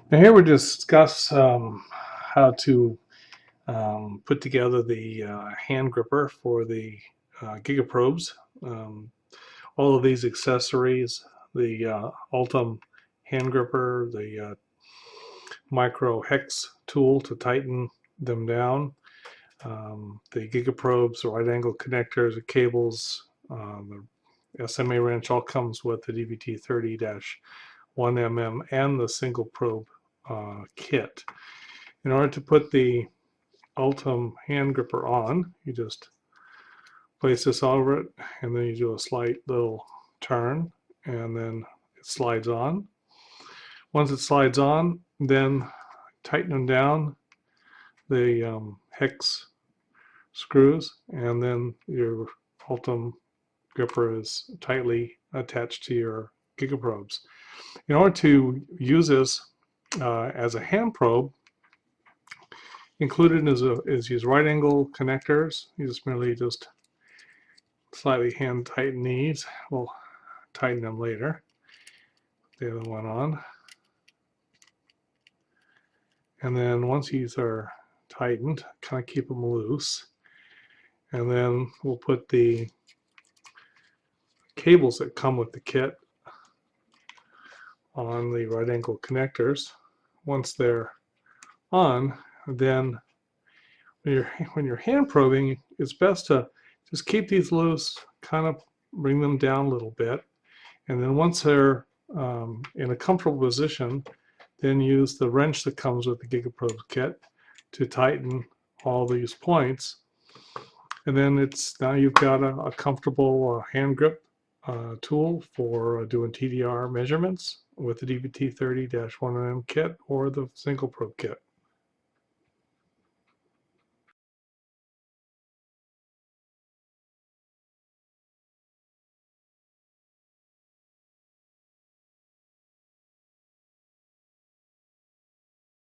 Now here we discuss how to put together the hand gripper for the GigaProbes. Um, all of these accessories, the Ultim hand gripper, the micro hex tool to tighten them down, the GigaProbes, the right angle connectors, the cables, the SMA wrench all comes with the DVT 30-1mm and the single probe kit. In order to put the Ultim hand gripper on, you just place this over it and then you do a slight little turn and then it slides on. Once it slides on, then tighten them down, the hex screws, and then your Ultim gripper is tightly attached to your GigaProbes. In order to use this as a hand probe, included is these right angle connectors. You just merely just slightly hand tighten these. We'll tighten them later. The other one on. And then once these are tightened, kind of keep them loose. And then we'll put the cables that come with the kit on the right angle connectors. Once they're on, then when you're hand probing, it's best to just keep these loose, kind of bring them down a little bit, and then once they're in a comfortable position, then use the wrench that comes with the GigaProbe kit to tighten all these points. And then now you've got a comfortable hand grip tool for doing TDR measurements with the DVT 30-1mm kit or the single probe kit.